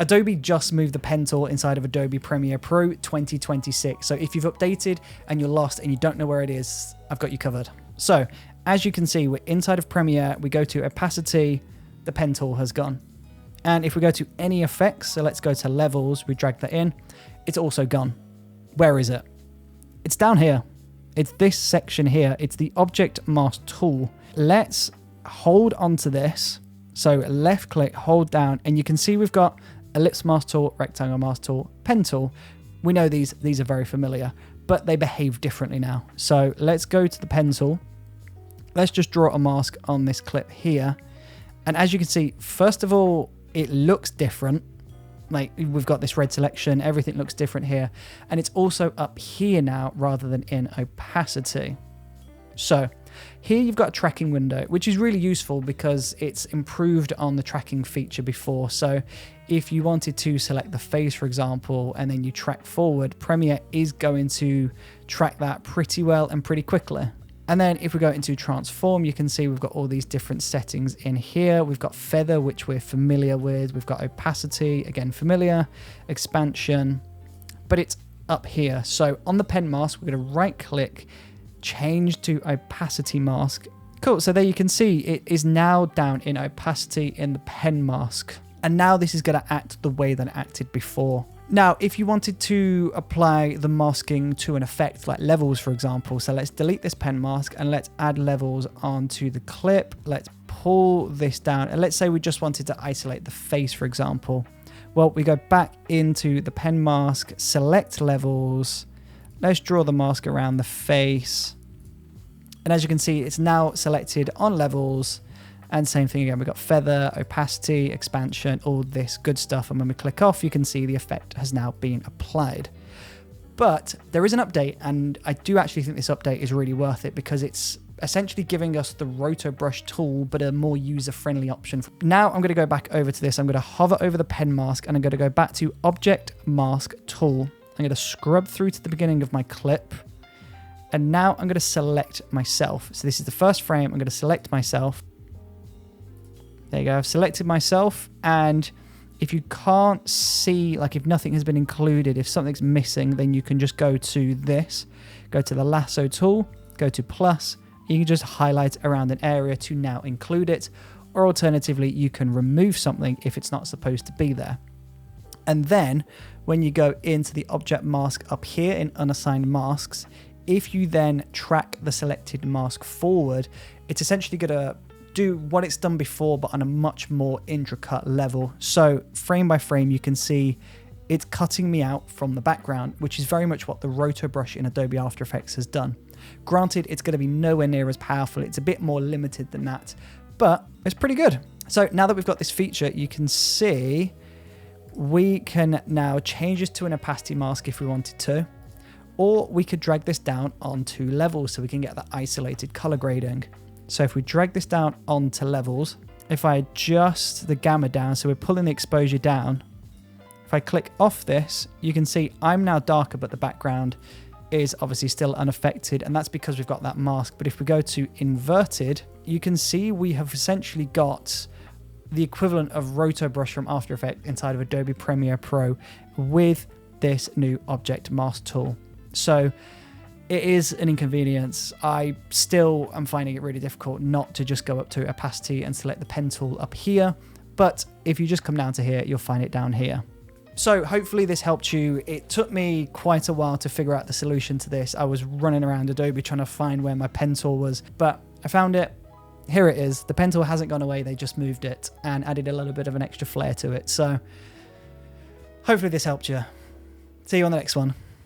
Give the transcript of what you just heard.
Adobe just moved the pen tool inside of Adobe Premiere Pro 2026. So if you've updated and you're lost and you don't know where it is, I've got you covered. So as you can see, we're inside of Premiere. We go to opacity, the pen tool has gone. And if we go to any effects, so let's go to levels, we drag that in, it's also gone. Where is it? It's down here. It's this section here. It's the object mask tool. Let's hold onto this. So left click, hold down, and you can see we've got ellipse mask tool, rectangle mask tool, pen tool. We know these are very familiar, but they behave differently now. So let's go to the pen tool. Let's just draw a mask on this clip here. And as you can see, first of all, it looks different. Like we've got this red selection, everything looks different here. And it's also up here now rather than in opacity. So here you've got a tracking window, which is really useful because it's improved on the tracking feature before. So if you wanted to select the face, for example, and then you track forward, Premiere is going to track that pretty well and pretty quickly. And then if we go into transform, you can see we've got all these different settings in here. We've got feather, which we're familiar with. We've got opacity, again, familiar, expansion, but it's up here. So on the pen mask, we're going to right click, change to opacity mask. Cool, so there you can see it is now down in opacity in the pen mask. And now this is going to act the way that it acted before. Now, if you wanted to apply the masking to an effect like levels, for example, so let's delete this pen mask and let's add levels onto the clip. Let's pull this down. And let's say we just wanted to isolate the face, for example. Well, we go back into the pen mask, select levels. Let's draw the mask around the face. And as you can see, it's now selected on levels. And same thing again, we've got feather, opacity, expansion, all this good stuff. And when we click off, you can see the effect has now been applied. But there is an update, and I do actually think this update is really worth it because it's essentially giving us the roto brush tool, but a more user-friendly option. Now I'm going to go back over to this. I'm going to hover over the pen mask and I'm going to go back to Object Mask Tool. I'm going to scrub through to the beginning of my clip. And now I'm going to select myself. So this is the first frame. I'm going to select myself. There you go, I've selected myself, and if you can't see, like if nothing has been included, if something's missing, then you can just go to this, go to the lasso tool, go to plus, you can just highlight around an area to now include it, or alternatively, you can remove something if it's not supposed to be there. And then when you go into the object mask up here in unassigned masks, if you then track the selected mask forward, it's essentially going to do what it's done before, but on a much more intricate level. So frame by frame, you can see it's cutting me out from the background, which is very much what the roto brush in Adobe After Effects has done. Granted, it's going to be nowhere near as powerful. It's a bit more limited than that, but it's pretty good. So now that we've got this feature, you can see we can now change this to an opacity mask if we wanted to, or we could drag this down onto levels so we can get that isolated color grading. So if we drag this down onto levels, if I adjust the gamma down, so we're pulling the exposure down, if I click off this, you can see I'm now darker, but the background is obviously still unaffected, and that's because we've got that mask. But if we go to inverted, you can see we have essentially got the equivalent of roto brush from After Effects inside of Adobe Premiere Pro with this new object mask tool. So it is an inconvenience. I still am finding it really difficult not to just go up to opacity and select the pen tool up here. But if you just come down to here, you'll find it down here. So hopefully this helped you. It took me quite a while to figure out the solution to this. I was running around Adobe trying to find where my pen tool was, but I found it. Here it is. The pen tool hasn't gone away. They just moved it and added a little bit of an extra flair to it. So hopefully this helped you. See you on the next one.